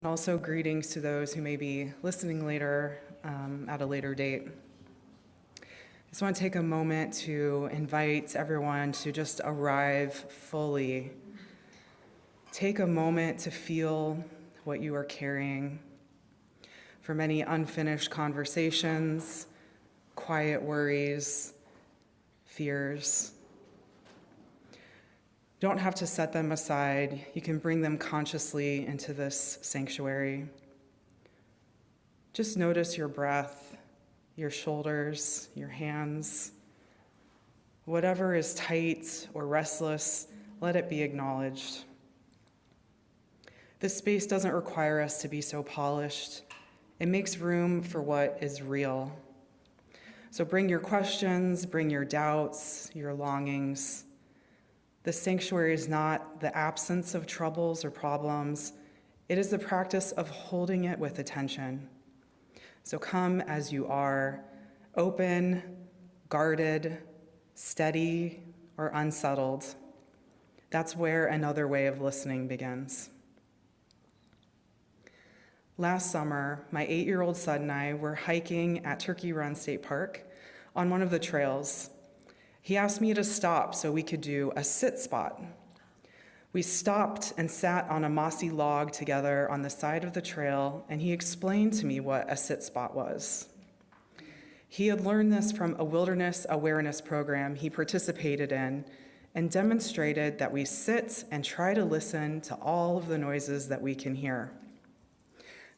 And also greetings to those who may be listening later at a later date. I just want to take a moment to invite everyone to just arrive fully. Take a moment to feel what you are carrying. For many unfinished conversations, quiet worries, fears. You don't have to set them aside. You can bring them consciously into this sanctuary. Just notice your breath, your shoulders, your hands. Whatever is tight or restless, let it be acknowledged. This space doesn't require us to be so polished. It makes room for what is real. So bring your questions, bring your doubts, your longings. The sanctuary is not the absence of troubles or problems. It is the practice of holding it with attention. So come as you are, open, guarded, steady, or unsettled. That's where another way of listening begins. Last summer, my 8-year-old son and I were hiking at Turkey Run State Park on one of the trails. He asked me to stop so we could do a sit spot. We stopped and sat on a mossy log together on the side of the trail, and he explained to me what a sit spot was. He had learned this from a wilderness awareness program he participated in and demonstrated that we sit and try to listen to all of the noises that we can hear.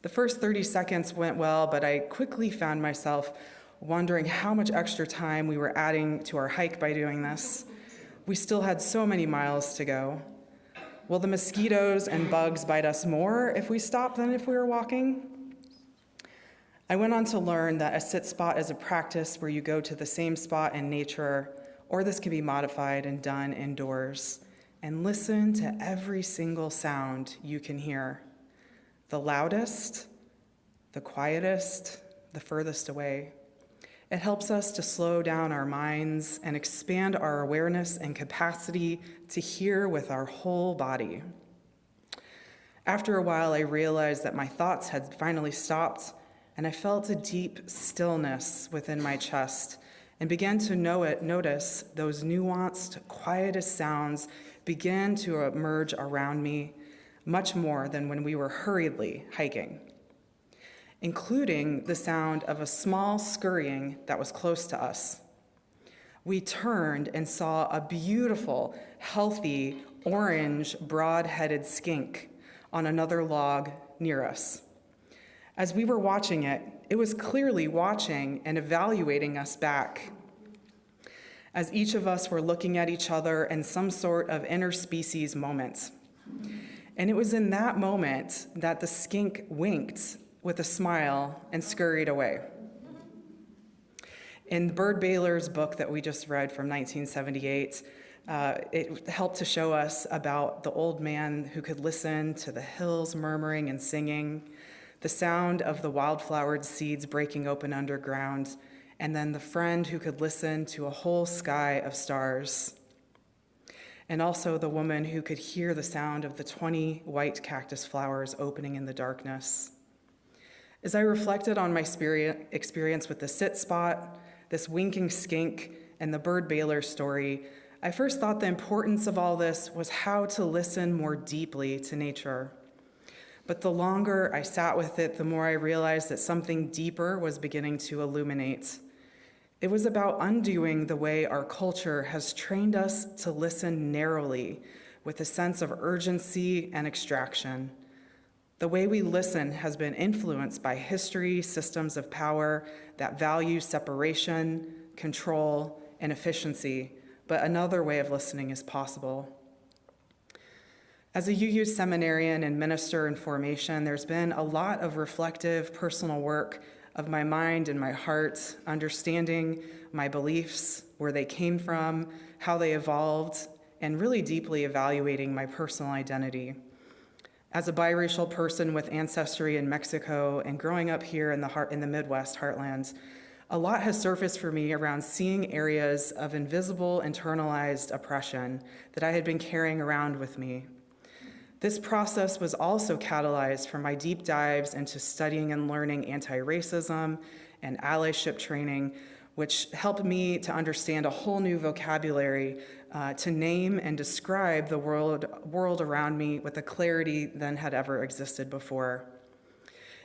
The first 30 seconds went well, but I quickly found myself wondering how much extra time we were adding to our hike by doing this. We still had so many miles to go. Will the mosquitoes and bugs bite us more if we stop than if we were walking? I went on to learn that a sit spot is a practice where you go to the same spot in nature, or this can be modified and done indoors, and listen to every single sound you can hear. The loudest, the quietest, the furthest away. It helps us to slow down our minds and expand our awareness and capacity to hear with our whole body. After a while, I realized that my thoughts had finally stopped, and I felt a deep stillness within my chest and began to notice those nuanced, quietest sounds begin to emerge around me much more than when we were hurriedly hiking, including the sound of a small scurrying that was close to us. We turned and saw a beautiful, healthy, orange, broad-headed skink on another log near us. As we were watching it, it was clearly watching and evaluating us back. As each of us were looking at each other in some sort of interspecies moment. And it was in that moment that the skink winked with a smile and scurried away. In Bird Baylor's book that we just read from 1978, it helped to show us about the old man who could listen to the hills murmuring and singing, the sound of the wildflowered seeds breaking open underground, and then the friend who could listen to a whole sky of stars. And also the woman who could hear the sound of the 20 white cactus flowers opening in the darkness. As I reflected on my experience with the sit spot, this winking skink, and the Bird Baylor story, I first thought the importance of all this was how to listen more deeply to nature. But the longer I sat with it, the more I realized that something deeper was beginning to illuminate. It was about undoing the way our culture has trained us to listen narrowly with a sense of urgency and extraction. The way we listen has been influenced by history, systems of power that value separation, control, and efficiency, but another way of listening is possible. As a UU seminarian and minister in formation, there's been a lot of reflective personal work of my mind and my heart, understanding my beliefs, where they came from, how they evolved, and really deeply evaluating my personal identity. As a biracial person with ancestry in Mexico and growing up here in the Midwest heartland, a lot has surfaced for me around seeing areas of invisible internalized oppression that I had been carrying around with me. This process was also catalyzed from my deep dives into studying and learning anti-racism and allyship training, which helped me to understand a whole new vocabulary to name and describe the world around me with a clarity than had ever existed before.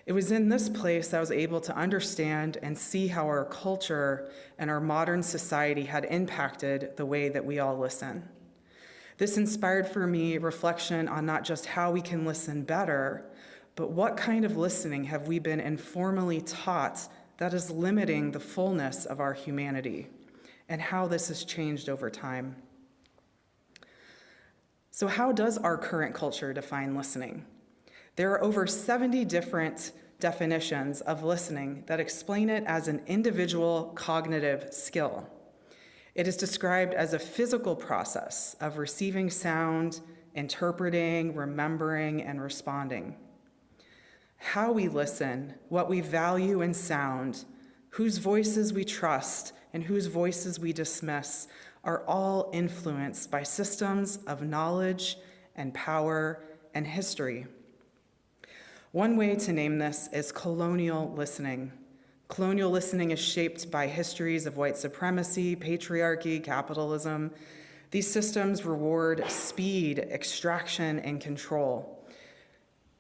It was in this place that I was able to understand and see how our culture and our modern society had impacted the way that we all listen. This inspired for me reflection on not just how we can listen better, but what kind of listening have we been informally taught that is limiting the fullness of our humanity, and how this has changed over time. So how does our current culture define listening? There are over 70 different definitions of listening that explain it as an individual cognitive skill. It is described as a physical process of receiving sound, interpreting, remembering, and responding. How we listen, what we value in sound, whose voices we trust, and whose voices we dismiss are all influenced by systems of knowledge and power and history. One way to name this is colonial listening. Colonial listening is shaped by histories of white supremacy, patriarchy, capitalism. These systems reward speed, extraction, and control.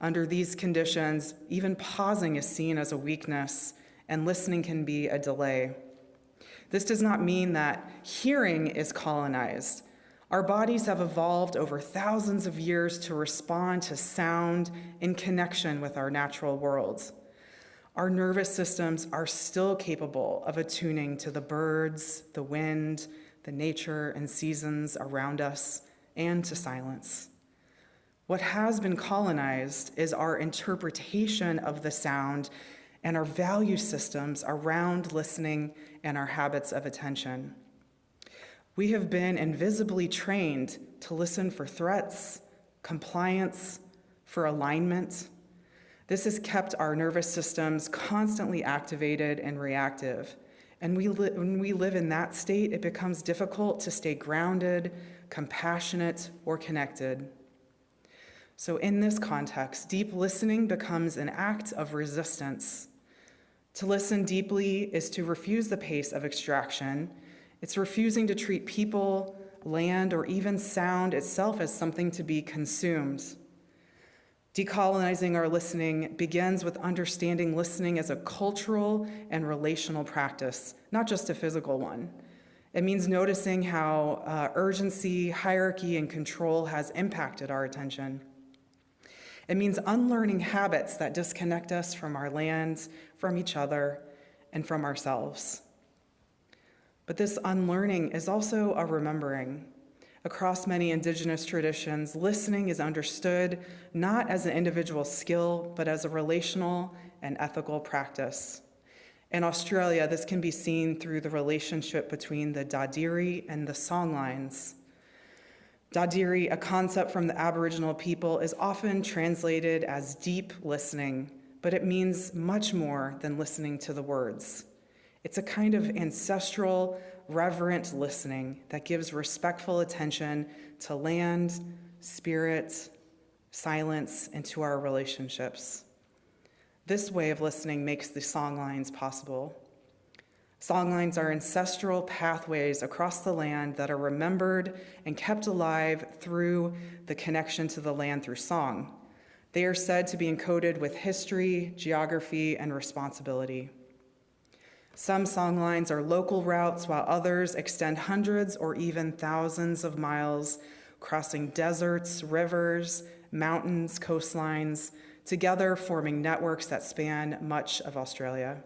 Under these conditions, even pausing is seen as a weakness, and listening can be a delay. This does not mean that hearing is colonized. Our bodies have evolved over thousands of years to respond to sound in connection with our natural world. Our nervous systems are still capable of attuning to the birds, the wind, the nature and seasons around us, and to silence. What has been colonized is our interpretation of the sound and our value systems around listening and our habits of attention. We have been invisibly trained to listen for threats, compliance, for alignment. This has kept our nervous systems constantly activated and reactive. And when we live in that state, it becomes difficult to stay grounded, compassionate, or connected. So in this context, deep listening becomes an act of resistance. To listen deeply is to refuse the pace of extraction. It's refusing to treat people, land, or even sound itself as something to be consumed. Decolonizing our listening begins with understanding listening as a cultural and relational practice, not just a physical one. It means noticing how urgency, hierarchy, and control has impacted our attention. It means unlearning habits that disconnect us from our land, from each other, and from ourselves. But this unlearning is also a remembering. Across many indigenous traditions, listening is understood not as an individual skill, but as a relational and ethical practice. In Australia, this can be seen through the relationship between the Dadiri and the songlines. Dadiri, a concept from the Aboriginal people, is often translated as deep listening, but it means much more than listening to the words. It's a kind of ancestral, reverent listening that gives respectful attention to land, spirit, silence, and to our relationships. This way of listening makes the songlines possible. Songlines are ancestral pathways across the land that are remembered and kept alive through the connection to the land through song. They are said to be encoded with history, geography, and responsibility. Some songlines are local routes, while others extend hundreds or even thousands of miles, crossing deserts, rivers, mountains, coastlines, together forming networks that span much of Australia.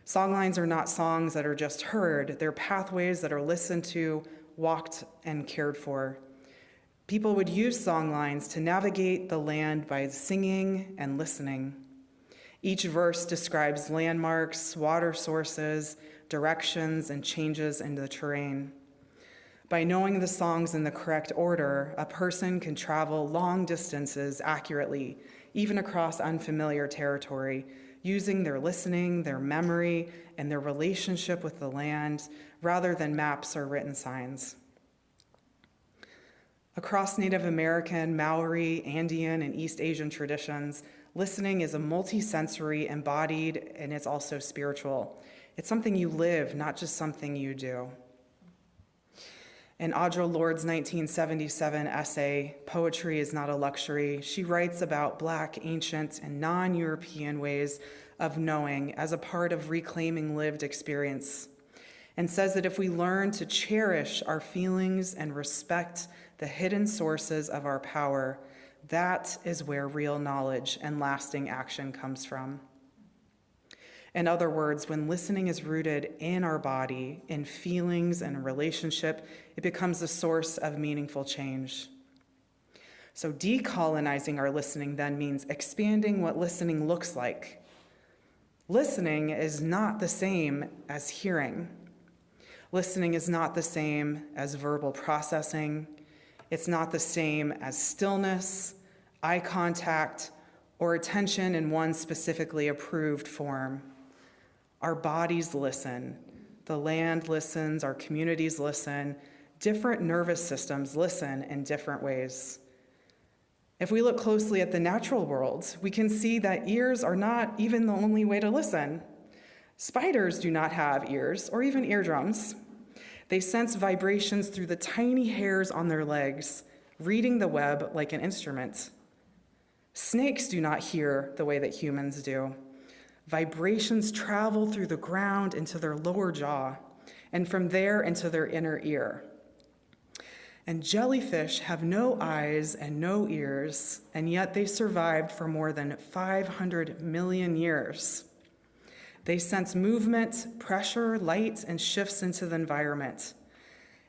Songlines are not songs that are just heard. They're pathways that are listened to, walked, and cared for. People would use songlines to navigate the land by singing and listening. Each verse describes landmarks, water sources, directions, and changes in the terrain. By knowing the songs in the correct order, a person can travel long distances accurately, even across unfamiliar territory, using their listening, their memory, and their relationship with the land, rather than maps or written signs. Across Native American, Maori, Andean, and East Asian traditions, listening is a multisensory, embodied, and it's also spiritual. It's something you live, not just something you do. In Audre Lorde's 1977 essay, Poetry is Not a Luxury, she writes about Black, ancient, and non-European ways of knowing as a part of reclaiming lived experience, and says that if we learn to cherish our feelings and respect the hidden sources of our power, that is where real knowledge and lasting action comes from. In other words, when listening is rooted in our body, in feelings and relationship, it becomes a source of meaningful change. So decolonizing our listening then means expanding what listening looks like. Listening is not the same as hearing. Listening is not the same as verbal processing. It's not the same as stillness, eye contact, or attention in one specifically approved form. Our bodies listen, the land listens, our communities listen, different nervous systems listen in different ways. If we look closely at the natural world, we can see that ears are not even the only way to listen. Spiders do not have ears or even eardrums. They sense vibrations through the tiny hairs on their legs, reading the web like an instrument. Snakes do not hear the way that humans do. Vibrations travel through the ground into their lower jaw, and from there into their inner ear. And jellyfish have no eyes and no ears, and yet they survived for more than 500 million years. They sense movement, pressure, light, and shifts into the environment.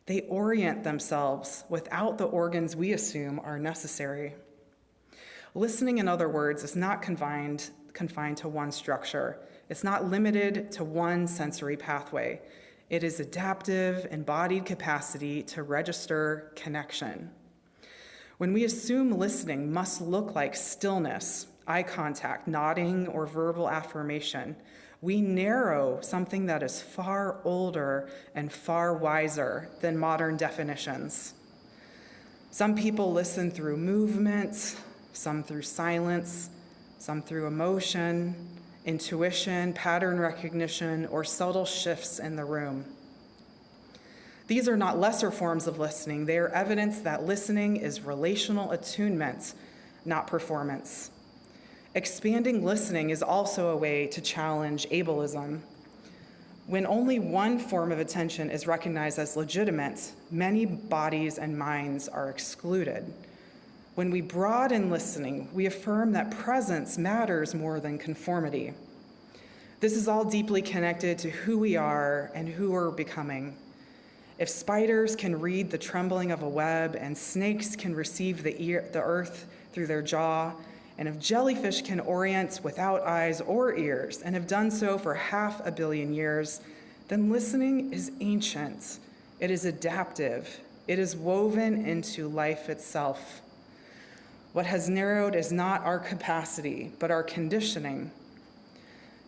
They orient themselves without the organs we assume are necessary. Listening, in other words, is not confined to one structure. It's not limited to one sensory pathway. It is adaptive, embodied capacity to register connection. When we assume listening must look like stillness, eye contact, nodding, or verbal affirmation, we narrow something that is far older and far wiser than modern definitions. Some people listen through movement, some through silence, some through emotion, intuition, pattern recognition, or subtle shifts in the room. These are not lesser forms of listening. They are evidence that listening is relational attunement, not performance. Expanding listening is also a way to challenge ableism. When only one form of attention is recognized as legitimate, many bodies and minds are excluded. When we broaden listening, we affirm that presence matters more than conformity. This is all deeply connected to who we are and who we're becoming. If spiders can read the trembling of a web and snakes can receive the earth through their jaw, and if jellyfish can orient without eyes or ears and have done so for 500 million years, then listening is ancient. It is adaptive. It is woven into life itself. What has narrowed is not our capacity, but our conditioning.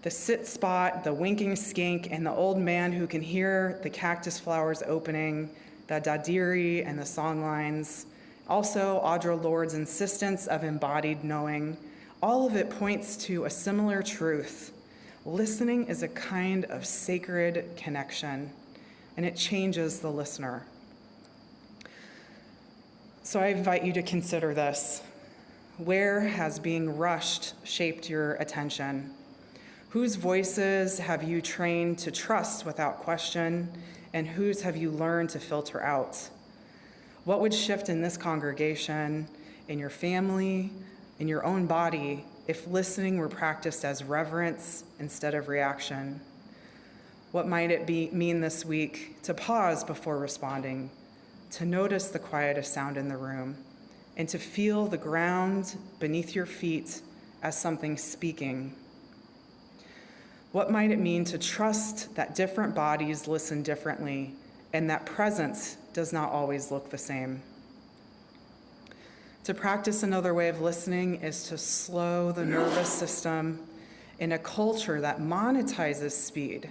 The sit spot, the winking skink, and the old man who can hear the cactus flowers opening, the dadiri and the songlines. Also, Audre Lorde's insistence of embodied knowing. All of it points to a similar truth. Listening is a kind of sacred connection, and it changes the listener. So I invite you to consider this. Where has being rushed shaped your attention? Whose voices have you trained to trust without question, and whose have you learned to filter out? What would shift in this congregation, in your family, in your own body, if listening were practiced as reverence instead of reaction? What might it mean this week to pause before responding, to notice the quietest sound in the room, and to feel the ground beneath your feet as something speaking? What might it mean to trust that different bodies listen differently and that presence does not always look the same? To practice another way of listening is to slow the nervous system in a culture that monetizes speed.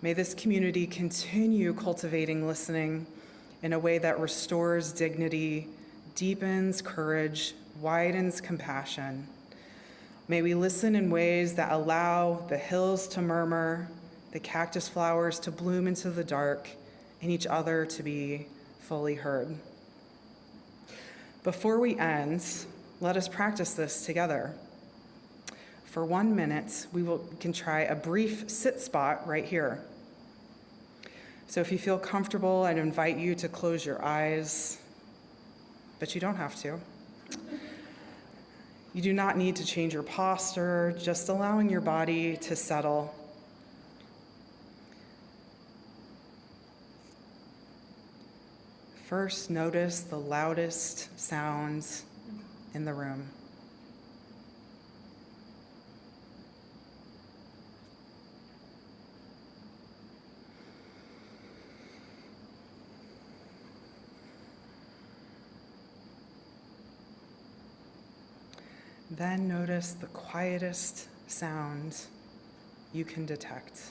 May this community continue cultivating listening in a way that restores dignity, deepens courage, widens compassion. May we listen in ways that allow the hills to murmur, the cactus flowers to bloom into the dark, and each other to be fully heard. Before we end, let us practice this together. For 1 minute, we can try a brief sit spot right here. So if you feel comfortable, I'd invite you to close your eyes, but you don't have to. You do not need to change your posture, just allowing your body to settle. First, notice the loudest sounds in the room. Then notice the quietest sound you can detect.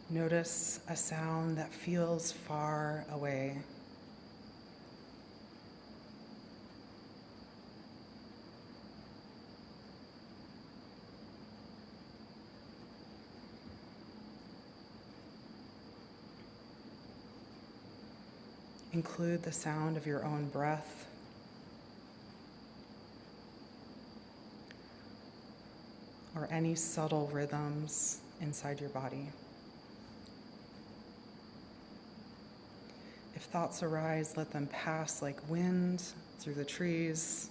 Notice a sound that feels far away. Include the sound of your own breath. Or any subtle rhythms inside your body. If thoughts arise, let them pass like wind through the trees,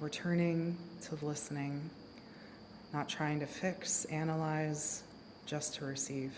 returning to listening, not trying to fix, analyze, just to receive.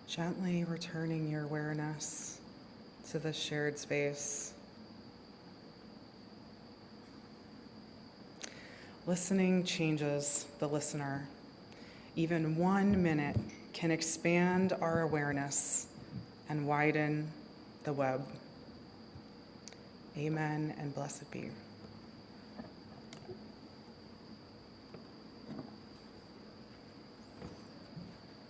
Gently returning your awareness to the shared space. Listening changes the listener. Even 1 minute can expand our awareness and widen the web. Amen and blessed be.